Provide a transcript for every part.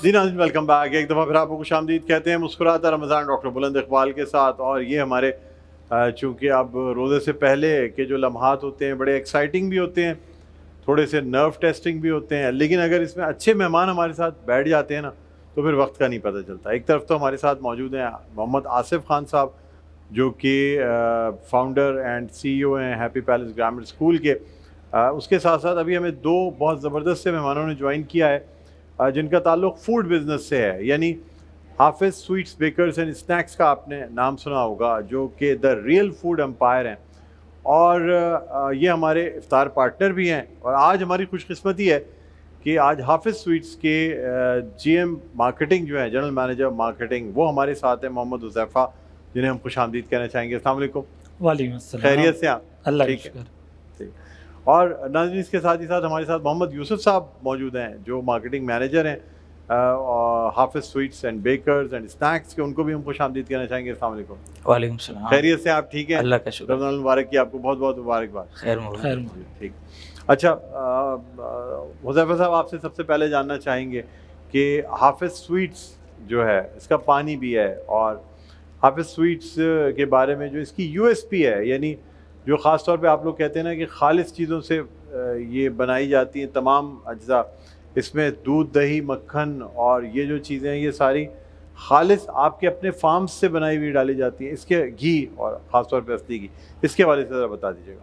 جی ناظرین welcome back. ایک دفعہ پھر آپ کو خوش آمدید کہتے ہیں مسکراتا رمضان ڈاکٹر بلند اقبال کے ساتھ. اور یہ ہمارے چونکہ اب روزے سے پہلے کے جو لمحات ہوتے ہیں بڑے ایکسائٹنگ بھی ہوتے ہیں, تھوڑے سے نرو ٹیسٹنگ بھی ہوتے ہیں, لیکن اگر اس میں اچھے مہمان ہمارے ساتھ بیٹھ جاتے ہیں نا تو پھر وقت کا نہیں پتہ چلتا. ایک طرف تو ہمارے ساتھ موجود ہیں محمد آصف خان صاحب جو کہ فاؤنڈر اینڈ سی ای او ہیں ہیپی پیلس گرامر اسکول کے. اس کے ساتھ ساتھ ابھی ہمیں دو بہت زبردست سے مہمانوں نے جوائن کیا ہے جن کا تعلق فوڈ بزنس سے ہے, یعنی حافظ سویٹس بیکرز اینڈ اسنیکس کا آپ نے نام سنا ہوگا جو کہ دا ریئل فوڈ امپائر ہیں, اور یہ ہمارے افطار پارٹنر بھی ہیں. اور آج ہماری خوش قسمتی ہے کہ آج حافظ سویٹس کے جی ایم مارکیٹنگ جو ہے جنرل مینیجر مارکیٹنگ وہ ہمارے ساتھ ہیں محمد حذیفہ, جنہیں ہم خوش آمدید کہنا چاہیں گے. السلام علیکم. وعلیکم السلام. خیریت سے آپ؟ اللہ کا ٹھیک ہے. شکر. اور ناظرین اس کے ساتھ ہی ساتھ ہمارے ساتھ محمد یوسف صاحب موجود ہیں جو مارکیٹنگ مینیجر ہیں Hafiz sweets and bakers and snacks کے, ان کو بھی ہم خوش آمدید کہنا چاہیں گے. السلام علیکم. وعلیکم السلام. خیریت سے آپ؟ ٹھیک ہے, اللہ کا شکر. رمضان المبارک کی آپ کو بہت بہت مبارکباد. خیر. ٹھیک. اچھا حذیفہ صاحب آپ سے سب سے پہلے جاننا چاہیں گے کہ حافظ سویٹس جو ہے اس کا پانی بھی ہے, اور حافظ سویٹس کے بارے میں جو اس کی یو ایس پی ہے, یعنی جو خاص طور پہ آپ لوگ کہتے ہیں نا کہ خالص چیزوں سے یہ بنائی جاتی ہیں تمام اجزاء, اس میں دودھ دہی مکھن اور یہ جو چیزیں ہیں یہ ساری خالص آپ کے اپنے فارمز سے بنائی ہوئی ڈالی جاتی ہیں. اس کے گھی اور خاص طور پہ اصلی گھی, اس کے حوالے سے ذرا بتا دیجیے گا.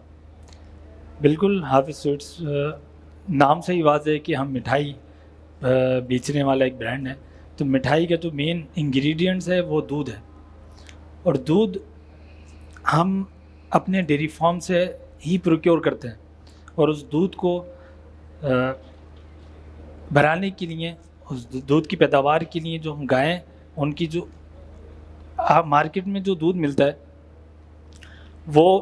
بالکل. حافظ سویٹس نام سے ہی واضح ہے کہ ہم مٹھائی بیچنے والا ایک برانڈ ہے. تو مٹھائی کا جو مین انگریڈینٹس ہے وہ دودھ ہے, اور دودھ ہم اپنے ڈیری فارم سے ہی پروکیور کرتے ہیں, اور اس دودھ کو بڑھانے کے لیے, اس دودھ کی پیداوار کے لیے جو ہم گائیں ان کی جو مارکیٹ میں جو دودھ ملتا ہے وہ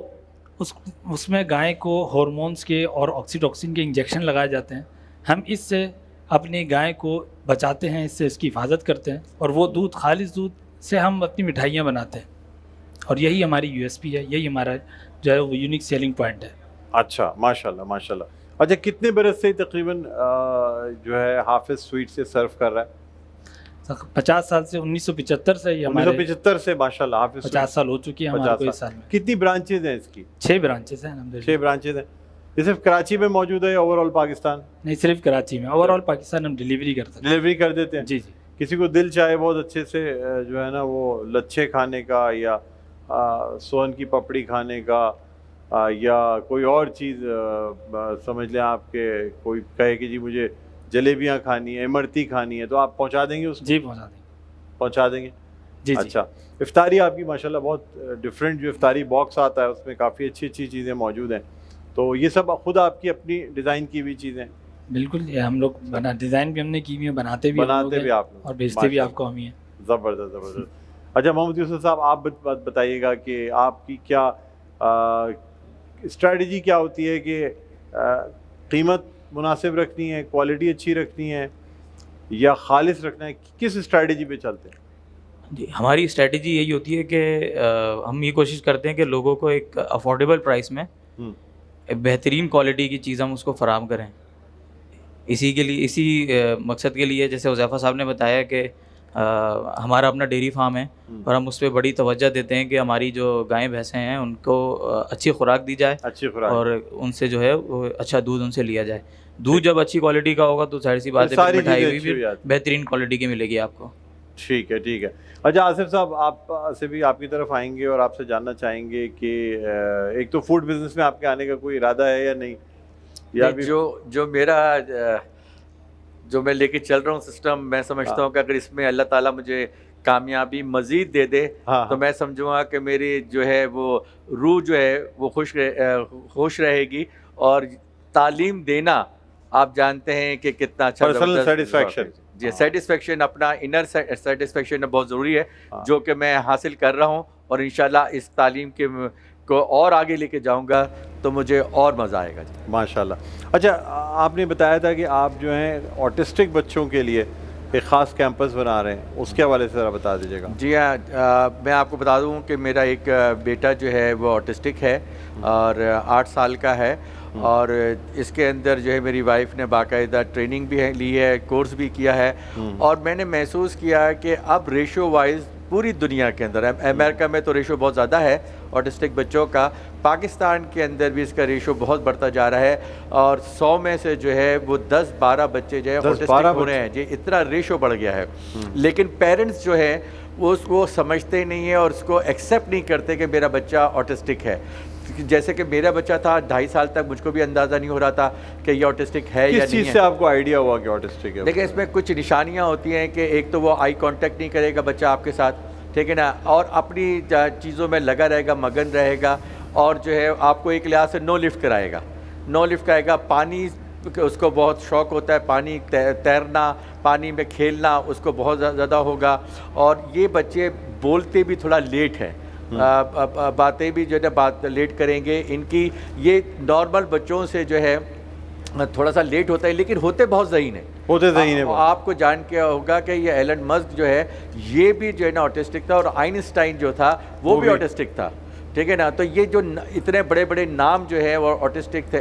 اس میں گائے کو ہارمونز کے اور آکسیٹوکسن کے انجیکشن لگائے جاتے ہیں. ہم اس سے اپنی گائے کو بچاتے ہیں, اس سے اس کی حفاظت کرتے ہیں, اور وہ دودھ خالص دودھ سے ہم اپنی مٹھائیاں بناتے ہیں, اور یہی ہماری یو ایس پی ہے, یہی ہمارا جو ہے وہ یونیک سیلنگ پوائنٹ ہے. اچھا ماشاء اللہ ماشاء اللہ. اچھا کتنے برس سے تقریباً جو ہے حافظ سویٹ سے سرو کر رہا ہے؟ 50 سال سے. 1975 سے یہ ہمارے 1975 سے ماشاء اللہ حافظ 50 سال ہو چکی ہیں ہمارے کو اس سال میں. کتنی برانچز ہیں اس کی؟ 6 برانچز ہیں الحمدللہ. 6 برانچز ہیں. یہ صرف کراچی میں موجود ہے یا اوور آل پاکستان؟ نہیں, صرف کراچی میں. اوور آل پاکستان ہم ڈیلیوری کرتے ہیں. ڈیلیوری کر دیتے ہیں؟ جی جی. کسی کو دل چاہے بہت اچھے سے جو ہے نا وہ لچھے کھانے کا یا سون کی پپڑی کھانے کا یا کوئی اور چیز سمجھ لیں آپ کے, کوئی کہے کہ جی مجھے جلیبیاں کھانی ہے, امرتی کھانی ہے, تو آپ پہنچا دیں گے اس کو؟ جی پہنچا دیں گے. جی. اچھا. افطاری آپ کی ماشاءاللہ بہت ڈفرینٹ جو افطاری باکس آتا ہے اس میں کافی اچھی اچھی چیزیں موجود ہیں, تو یہ سب خود آپ کی اپنی ڈیزائن کی ہوئی چیزیں؟ بالکل. یہ ہم لوگ ڈیزائن بھی ہم نے کی ہوئی ہے, بناتے بھی آپ اور بیچتے بھی آپ کو ہم ہی ہیں. زبردست زبردست. اچھا محمد یوسف صاحب آپ بتائیے گا کہ آپ کی کیا اسٹریٹجی کیا ہوتی ہے کہ قیمت مناسب رکھنی ہے, کوالٹی اچھی رکھنی ہے, یا خالص رکھنا ہے, کس اسٹریٹجی پہ چلتے ہیں؟ جی, ہماری اسٹریٹجی یہی ہوتی ہے کہ ہم یہ کوشش کرتے ہیں کہ لوگوں کو ایک افورڈیبل پرائس میں بہترین کوالٹی کی چیز ہم اس کو فراہم کریں. اسی کے لیے, اسی مقصد کے لیے جیسے حذیفہ صاحب نے بتایا کہ ہمارا اپنا ڈیری فارم ہے, اور ہم اس پہ بڑی توجہ دیتے ہیں کہ ہماری جو گائیں بھینسیں ہیں ان کو اچھی خوراک دی جائے, اور ان سے جو ہے وہ اچھا دودھ ان سے لیا جائے. دودھ جب اچھی کوالٹی کا ہوگا تو ظاہر سی بات ہے مٹھائی ہوئی بھی بہترین کوالٹی کی ملے گی آپ کو. ٹھیک ہے ٹھیک ہے. اچھا آصف صاحب آپ سے بھی آپ کی طرف آئیں گے اور آپ سے جاننا چاہیں گے کہ ایک تو فوڈ بزنس میں آپ کے آنے کا کوئی ارادہ ہے یا نہیں؟ یا جو میرا جو میں لے کے چل رہا ہوں سسٹم, میں سمجھتا ہوں کہ اگر اس میں اللہ تعالیٰ مجھے کامیابی مزید دے دے تو میں سمجھوں گا کہ میری جو ہے وہ روح جو ہے وہ خوش رہے گی. اور تعلیم دینا آپ جانتے ہیں کہ کتنا اچھا پرسنل سیٹسفیکشن. جی, سیٹسفیکشن, اپنا انر سیٹسفیکشن بہت ضروری ہے جو کہ میں حاصل کر رہا ہوں, اور انشاءاللہ اس تعلیم کے کو اور آگے لے کے جاؤں گا تو مجھے اور مزہ آئے گا. ماشاءاللہ. اچھا آپ نے بتایا تھا کہ آپ جو ہیں آٹسٹک بچوں کے لیے ایک خاص کیمپس بنا رہے ہیں، اس کے حوالے سے ذرا بتا دیجیے گا۔ جی ہاں، میں آپ کو بتا دوں کہ میرا ایک بیٹا جو ہے وہ آٹسٹک ہے اور 8 سال کا ہے، اور اس کے اندر جو ہے میری وائف نے باقاعدہ ٹریننگ بھی لی ہے، کورس بھی کیا ہے، اور میں نے محسوس کیا کہ اب ریشو وائز پوری دنیا کے اندر، امریکہ میں تو ریشو بہت زیادہ ہے آٹسٹک بچوں کا، پاکستان کے اندر بھی اس کا ریشو بہت بڑھتا جا رہا ہے، اور 100 میں سے جو ہے وہ 10-12 بچے جو ہے آٹسٹک ہو رہے ہیں جی، اتنا ریشو بڑھ گیا ہے۔ لیکن پیرنٹس جو ہے وہ اس کو سمجھتے نہیں ہیں اور اس کو ایکسیپٹ نہیں کرتے کہ میرا بچہ آٹسٹک ہے۔ جیسے کہ میرا بچہ تھا 2.5 سال تک مجھ کو بھی اندازہ نہیں ہو رہا تھا کہ یہ آٹسٹک ہے یا نہیں ہے۔ کس چیز سے آپ کو آئیڈیا ہوا کہ آٹسٹک ہے؟ دیکھیں اس میں کچھ نشانیاں ہوتی ہیں کہ ایک تو وہ آئی کانٹیکٹ نہیں کرے گا بچہ آپ کے ساتھ، ٹھیک ہے نا، اور اپنی چیزوں میں لگا رہے گا، مگن رہے گا، اور جو ہے آپ کو ایک لحاظ سے نو لفٹ کرائے گا، نو لفٹ کرائے گا۔ پانی اس کو بہت شوق ہوتا ہے، پانی تیرنا، پانی میں کھیلنا اس کو بہت زیادہ ہوگا، اور یہ بچے بولتے بھی تھوڑا لیٹ ہیں، باتیں بھی جو ہے بات لیٹ کریں گے، ان کی یہ نارمل بچوں سے جو ہے تھوڑا سا لیٹ ہوتا ہے، لیکن ہوتے بہت ذہین ہیں، آپ کو جان کے ہوگا کہ یہ ایلن مسک جو ہے یہ بھی جو ہے نا آٹسٹک تھا، اور آئنسٹائن جو تھا وہ بھی آٹسٹک تھا، ٹھیک ہے نا۔ تو یہ جو اتنے بڑے بڑے نام جو ہے وہ آٹسٹک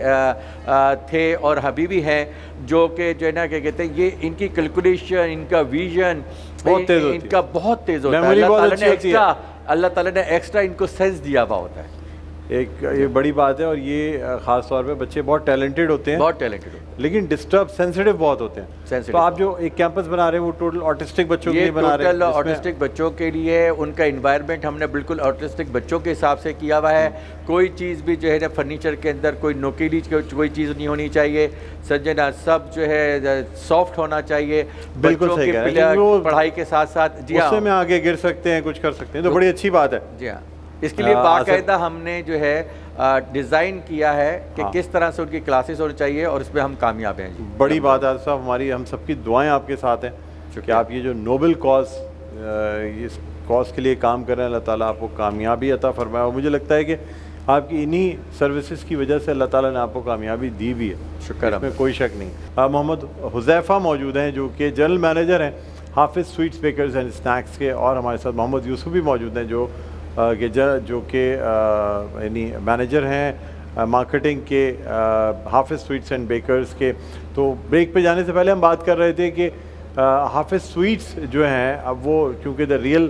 تھے اور ابھی بھی ہیں، جو کہ جو ہے نا کیا کہتے ہیں، یہ ان کی کیلکولیشن، ان کا ویژن ان کا بہت تیز ہوتا ہے، اللہ تعالیٰ نے ایکسٹرا ان کو سینس دیا ہوا ہوتا ہے، ایک یہ بڑی بات ہے، اور یہ خاص طور پہ بچے بہت ٹیلنٹڈ ہوتے ہیں، بہت ٹیلنٹڈ ہوتے ہیں، لیکن ڈسٹرب سینسٹیو بہت ہوتے ہیں۔ تو آپ جو ایک کیمپس بنا رہے ہیں وہ ٹوٹل آٹسٹک بچوں کے لیے بنا رہے ہیں؟ ٹوٹل آٹسٹک بچوں کے لیے، ان کا انوائرمنٹ ہم نے بالکل آٹسٹک بچوں کے حساب سے کیا ہوا ہے۔ کوئی چیز بھی جو ہے نا فرنیچر کے اندر کوئی نوکیلی کوئی چیز نہیں ہونی چاہیے، سجنا سب جو ہے سافٹ ہونا چاہیے، بالکل صحیح کہہ رہے ہیں، پڑھائی کے ساتھ ساتھ جی اس سے میں آگے گر سکتے ہیں، کچھ کر سکتے ہیں، تو بڑی اچھی بات ہے۔ جی ہاں، اس کے لیے باقاعدہ ہم نے جو ہے ڈیزائن کیا ہے کہ کس طرح سے ان کی کلاسز ہونی چاہیے، اور اس میں ہم کامیاب ہیں جی۔ بڑی بات ہے صاحب، ہماری ہم سب کی دعائیں آپ کے ساتھ ہیں کہ آپ یہ جو نوبل کاز، اس کاز کے لیے کام کر رہے ہیں، اللہ تعالیٰ آپ کو کامیابی عطا فرمائے، اور مجھے لگتا ہے کہ آپ کی انہی سروسز کی وجہ سے اللہ تعالیٰ نے آپ کو کامیابی دی بھی ہے، شکر، اس میں کوئی شک نہیں۔ محمد حذیفہ موجود ہیں جو کہ جنرل مینیجر ہیں Hafiz sweets bakers and snacks کے، اور ہمارے ساتھ محمد یوسف بھی موجود ہیں جو کہ یعنی مینیجر ہیں مارکیٹنگ کے حافظ سویٹس اینڈ بیکرز کے۔ تو بریک پہ جانے سے پہلے ہم بات کر رہے تھے کہ حافظ سویٹس جو ہیں، اب وہ کیونکہ دا ریئل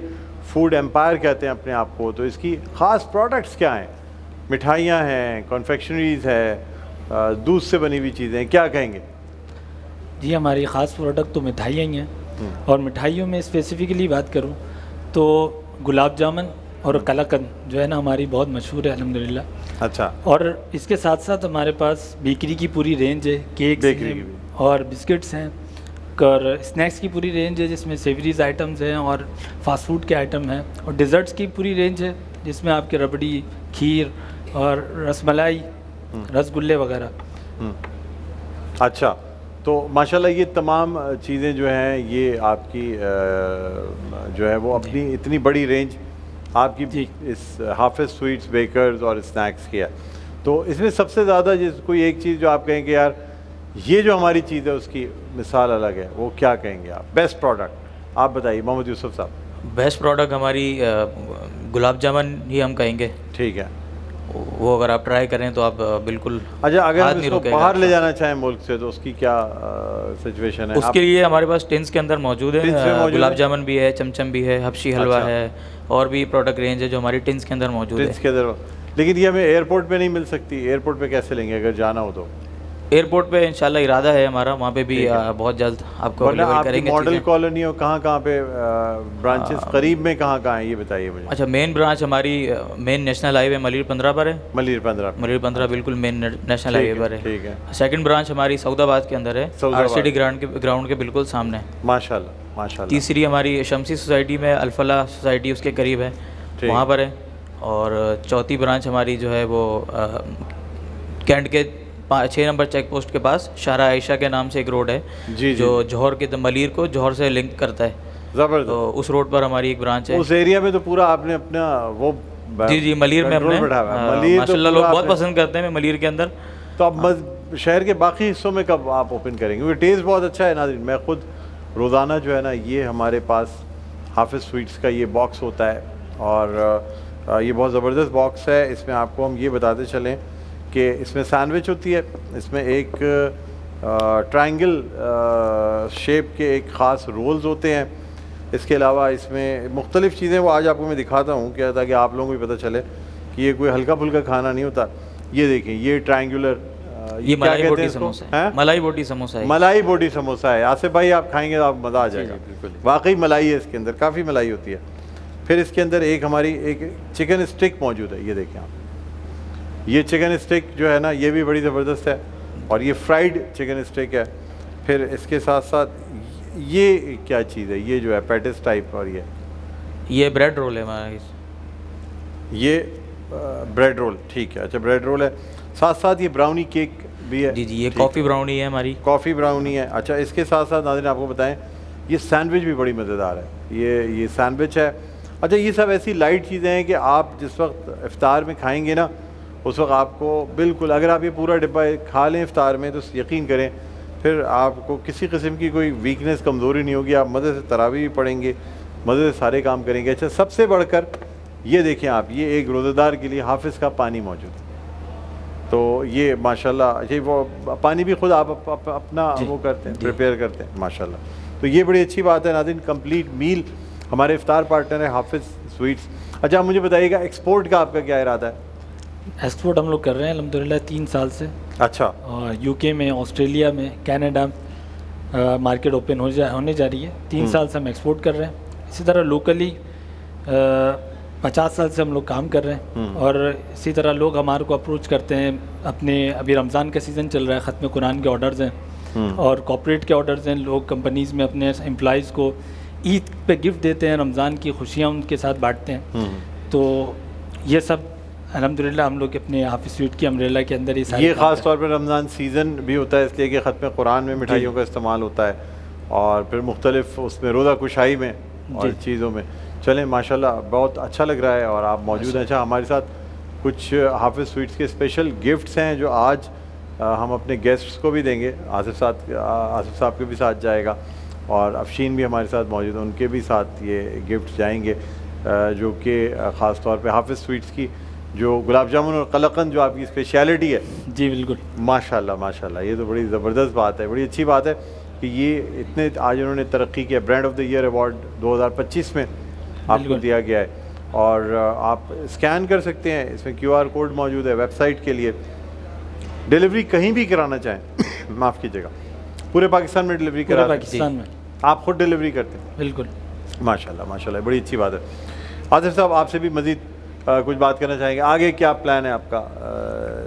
فوڈ ایمپائر کہتے ہیں اپنے آپ کو، تو اس کی خاص پروڈکٹس کیا ہیں؟ مٹھائیاں ہیں، کنفیکشنریز ہے، دودھ سے بنی ہوئی چیزیں، کیا کہیں گے؟ جی ہماری خاص پروڈکٹ تو مٹھائیاں ہی ہیں، اور مٹھائیوں میں اسپیسیفکلی بات کروں تو گلاب جامن اور قلاقند جو ہے نا ہماری بہت مشہور ہے الحمدللہ۔ اچھا، اور اس کے ساتھ ساتھ ہمارے پاس بیکری کی پوری رینج ہے، کیکس ہیں اور بسکٹس ہیں، اور اسنیکس کی پوری رینج ہے جس میں سیوریز آئٹمز ہیں اور فاسٹ فوڈ کے آئٹم ہیں، اور ڈیزرٹس کی پوری رینج ہے جس میں آپ کے ربڑی، کھیر اور رس ملائی، رس گلے وغیرہ۔ اچھا، تو ماشاءاللہ یہ تمام چیزیں جو ہیں یہ آپ کی جو ہے وہ اپنی اتنی بڑی رینج آپ کی اس حافظ سویٹس بیکرز اور اسنیکس کی ہے، تو اس میں سب سے زیادہ کوئی ایک چیز جو آپ کہیں کہ یار یہ جو ہماری چیز ہے اس کی مثال الگ ہے، وہ کیا کہیں گے آپ؟ بیسٹ پروڈکٹ آپ بتائیے محمد یوسف صاحب۔ بیسٹ پروڈکٹ ہماری گلاب جامن ہی ہم کہیں گے، ٹھیک ہے، وہ اگر آپ ٹرائی کریں تو آپ بالکل۔ اچھا، اگر ہم اس کو باہر لے جانا چاہیں ملک سے تو اس کی کیا سچویشن ہے؟ اس کے لیے ہمارے پاس ٹنس کے اندر موجود ہے، گلاب جامن بھی ہے، چمچم بھی ہے، حبشی حلوہ ہے، اور بھی پروڈکٹ رینج ہے جو ہماری ٹنس کے اندر موجود ہے۔ ٹنس کے اندر، لیکن یہ ہمیں ایئرپورٹ پہ نہیں مل سکتی، ایئرپورٹ پہ کیسے لیں گے اگر جانا ہو تو؟ ایئرپورٹ پہ انشاءاللہ ارادہ ہے ہمارا، وہاں پہ بھی بہت جلد آپ کو اویلیبل کریں گے۔ ماڈل کالونی اور کہاں پہ برانچز قریب میں کہاں ہیں یہ بتائیے مجھے۔ اچھا، مین برانچ ہماری مین نیشنل ہائی وے ملیر 15 پر ہے، ملیر 15 بالکل مین نیشنل ہائی وے پر ہے، ٹھیک ہے۔ سیکنڈ برانچ ہماری سعود آباد کے اندر ہے، آر سی ڈی گراؤنڈ کے بالکل سامنے، ماشاءاللہ۔ تیسری ہماری شمسی سوسائٹی میں الفلاح سوسائٹی اس کے قریب ہے، وہاں پر ہے، اور چوتھی برانچ ہماری جو ہے وہ کینٹ کے 6 نمبر چیک پوسٹ کے پاس شارع عائشہ کے نام سے ایک روڈ ہے جو جوہر کے ملیر کو جوہر سے لنک کرتا ہے، زبردست، تو اس روڈ پر ہماری ایک برانچ ہے۔ اس ایریا میں تو پورا آپ نے اپنا وہ جی ملیر میں ہم نے ماشاءاللہ لوگ بہت پسند کرتے ہیں ملیر کے اندر۔ تو اب شہر کے باقی حصوں میں کب آپ اوپن کریں گے؟ ٹیسٹ بہت اچھا ہے ناظرین، میں خود روزانہ جو ہے نا یہ ہمارے پاس حافظ سویٹس کا یہ باکس ہوتا ہے، اور یہ بہت زبردست باکس ہے. اس میں آپ کو ہم یہ بتاتے چلیں کہ اس میں سینڈوچ ہوتی ہے، اس میں ایک ٹرائنگل شیپ کے ایک خاص رولز ہوتے ہیں. اس کے علاوہ اس میں مختلف چیزیں وہ آج آپ کو میں دکھاتا ہوں کیا تاکہ آپ لوگوں کو بھی پتہ چلے کہ یہ کوئی ہلکا پھلکا کھانا نہیں ہوتا. یہ دیکھیں یہ ٹرائنگولر یہ ملائی بوٹی سموسہ ہے، ملائی بوٹی سموسہ ہے، ملائی بوٹی سموسہ ہے. آصف بھائی آپ کھائیں گے تو آپ مزہ آ جائے گا. بالکل واقعی ملائی ہے اس کے اندر، کافی ملائی ہوتی ہے. پھر اس کے اندر ایک ہماری ایک چکن اسٹک موجود ہے. یہ دیکھیں آپ، یہ چکن اسٹک جو ہے نا یہ بھی بڑی زبردست ہے، اور یہ فرائیڈ چکن اسٹک ہے. پھر اس کے ساتھ ساتھ یہ کیا چیز ہے، یہ جو ہے پیٹس ٹائپ، اور یہ بریڈ رول ہے ہمارا، یہ بریڈ رول. ٹھیک ہے، اچھا بریڈ رول ہے. ساتھ ساتھ یہ براؤنی کیک بھی ہے. جی یہ کافی براؤنی ہے ہماری، کافی براؤنی ہے. اچھا اس کے ساتھ ساتھ ناظرین آپ کو بتائیں یہ سینڈوچ بھی بڑی مزیدار ہے. یہ سینڈوچ ہے. اچھا یہ سب ایسی لائٹ چیزیں ہیں کہ آپ جس وقت افطار میں کھائیں گے نا اس وقت آپ کو بالکل، اگر آپ یہ پورا ڈبہ کھا لیں افطار میں تو یقین کریں پھر آپ کو کسی قسم کی کوئی ویکنیس کمزوری نہیں ہوگی. آپ مزے سے تراویح بھی پڑھیں گے، مزے سے سارے کام کریں گے. اچھا سب سے بڑھ کر یہ دیکھیں آپ، یہ ایک روزہ دار کے لیے حافظ کا پانی موجود ہے. تو یہ ماشاءاللہ یہ وہ پانی بھی خود آپ اپنا وہ کرتے ہیں، پریپیئر کرتے ہیں ماشاءاللہ. تو یہ بڑی اچھی بات ہے ناظرین. کمپلیٹ میل ہمارے افطار پارٹنر ہے حافظ سویٹس. اچھا آپ مجھے بتائیے گا ایکسپورٹ کا آپ کا کیا ارادہ ہے؟ ایکسپورٹ ہم لوگ کر رہے ہیں الحمدللہ 3 سال سے. اچھا اور یو کے میں، آسٹریلیا میں، کینیڈا مارکیٹ اوپن ہونے جا رہی ہے. 3 سال سے ہم ایکسپورٹ کر رہے ہیں. اسی طرح لوکلی 50 سال سے ہم لوگ کام کر رہے ہیں. اور اسی طرح لوگ ہمارے کو اپروچ کرتے ہیں. اپنے ابھی رمضان کا سیزن چل رہا ہے، ختم قرآن کے آرڈرز ہیں اور کارپوریٹ کے آرڈرز ہیں. لوگ کمپنیز میں اپنے امپلائیز کو عید پہ گفٹ دیتے ہیں، رمضان کی خوشیاں ان کے ساتھ بانٹتے ہیں. تو یہ سب الحمدللہ ہم لوگ اپنے حافظ سویٹ کی امبریلا کے اندر یہ خاص طور پہ رمضان سیزن بھی ہوتا ہے اس لیے کہ ختم قرآن میں مٹھائیوں کا استعمال ہوتا ہے، اور پھر مختلف اس میں روزہ کشائی میں اور چیزوں میں. چلیں ماشاءاللہ بہت اچھا لگ رہا ہے اور آپ موجود ہیں. اچھا ہمارے ساتھ کچھ حافظ سویٹس کے اسپیشل گفٹس ہیں جو آج ہم اپنے گیسٹس کو بھی دیں گے. آصف صاحب کے بھی ساتھ جائے گا، اور افشین بھی ہمارے ساتھ موجود ہیں، ان کے بھی ساتھ یہ گفٹ جائیں گے، جو کہ خاص طور پہ حافظ سویٹس کی جو گلاب جامن اور قلقند جو آپ کی اسپیشلٹی ہے. جی بالکل ماشاءاللہ ماشاءاللہ یہ تو بڑی زبردست بات ہے. بڑی اچھی بات ہے کہ یہ اتنے آج انہوں نے ترقی کیا. Brand of the year award 2025 میں آپ کو دیا گیا ہے، اور آپ اسکین کر سکتے ہیں. اس میں QR کوڈ موجود ہے. ویب سائٹ کے لیے ڈیلیوری کہیں بھی کرانا چاہیں معاف کیجیے گا پورے پاکستان میں ڈیلیوری پورے کراتے پاکستان میں ہیں، آپ خود ڈیلیوری کرتے ہیں. بالکل ماشاءاللہ ماشاءاللہ بڑی اچھی بات ہے. آصف صاحب آپ سے بھی مزید کچھ بات کرنا چاہیں گے؟ آگے کیا پلان ہے آپ کا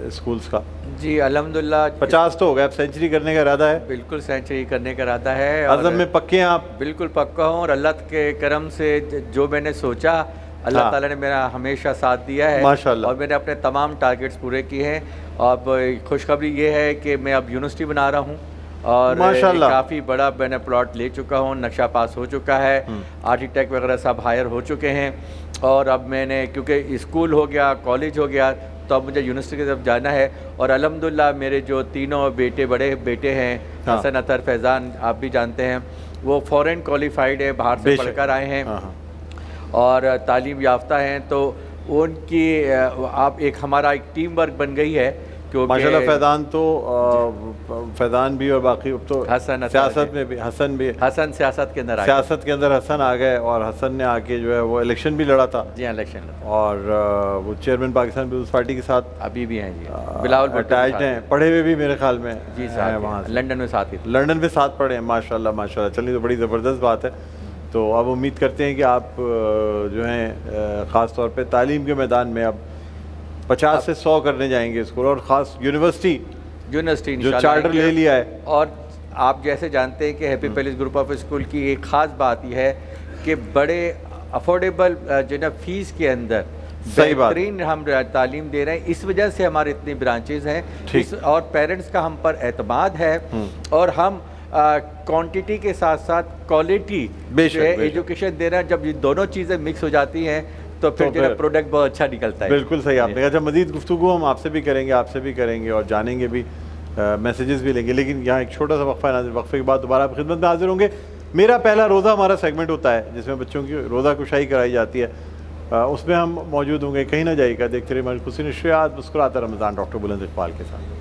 اسکولس کا؟ جی الحمدللہ 50 تو ہو گیا، اب سینچری کرنے کا ارادہ ہے؟ بالکل سینچری کرنے کا ارادہ ہے. عزم میں پکے ہیں آپ؟ بالکل پکا ہوں، اور اللہ کے کرم سے جو میں نے سوچا اللہ تعالیٰ نے میرا ہمیشہ ساتھ دیا ہے ماشاءاللہ، اور میں نے اپنے تمام ٹارگیٹس پورے کیے ہیں. اب خوشخبری یہ ہے کہ میں اب یونیورسٹی بنا رہا ہوں، اور کافی بڑا میں نے پلاٹ لے چکا ہوں، نقشہ پاس ہو چکا ہے، آرکیٹیکٹ وغیرہ سب ہائر ہو چکے ہیں. اور اب میں نے کیونکہ اسکول ہو گیا، کالج ہو گیا، تو اب مجھے یونیورسٹی کی طرف جانا ہے. اور الحمدللہ میرے جو تینوں بیٹے بڑے بیٹے ہیں، حسن، اطہر، فیضان، آپ بھی جانتے ہیں، وہ فورن کوالیفائڈ ہے، باہر سے پڑھ کر آئے ہیں اور تعلیم یافتہ ہیں. تو ان کی آپ ایک ہمارا ایک ٹیم ورک بن گئی ہے. ماشاءاللہ فیضان تو فیضان بھی اور باقی اب تو حسن سیاست میں بھی، حسن سیاست کے اندر سیاست کے اندر حسن آ گئے، اور حسن نے آ کے جو ہے وہ الیکشن بھی لڑا تھا. جی ہاں الیکشن، اور وہ چیئرمین پاکستان پیپلز پارٹی کے ساتھ ابھی بھی ہیں. جی بلاول اٹیچڈ ہیں، پڑھے ہوئے بھی میرے خیال میں. جی وہاں لنڈن میں ساتھ ہی، لنڈن میں ساتھ پڑھے ہیں. ماشاءاللہ ماشاءاللہ چلیے تو بڑی زبردست بات ہے. تو اب امید کرتے ہیں کہ آپ جو ہیں خاص طور پہ تعلیم کے میدان میں اب 50 سے 100 کرنے جائیں گے اسکول، اور خاص یونیورسٹی جو چارٹر لے لیا ہے. اور آپ جیسے جانتے ہیں کہ happy palace group of school کی ایک خاص بات یہ ہے کہ بڑے افورڈیبل جو نا فیس کے اندر بہترین ہم تعلیم دے رہے ہیں. اس وجہ سے ہمارے اتنی برانچز ہیں، اور پیرنٹس کا ہم پر اعتماد ہے، اور ہم کوانٹٹی کے ساتھ ساتھ کوالٹی ایجوکیشن دے رہے ہیں. جب یہ دونوں چیزیں مکس ہو جاتی ہیں تو پھر جو پروڈکٹ بہت اچھا نکلتا ہے. بالکل صحیح آپ نے کہا. جب مزید گفتگو ہم آپ سے بھی کریں گے اور جانیں گے بھی، میسیجز بھی لیں گے، لیکن یہاں ایک چھوٹا سا وقفہ ہے. وقفے کے بعد دوبارہ آپ خدمت میں حاضر ہوں گے. میرا پہلا روزہ ہمارا سیگمنٹ ہوتا ہے جس میں بچوں کی روزہ کشائی کرائی جاتی ہے, اس میں ہم موجود ہوں گے, کہیں نہ جائیے گا. دیکھتے رہیے ہماری خوشی نشریات مسکراتا رمضان ڈاکٹر بلند اقبال کے ساتھ.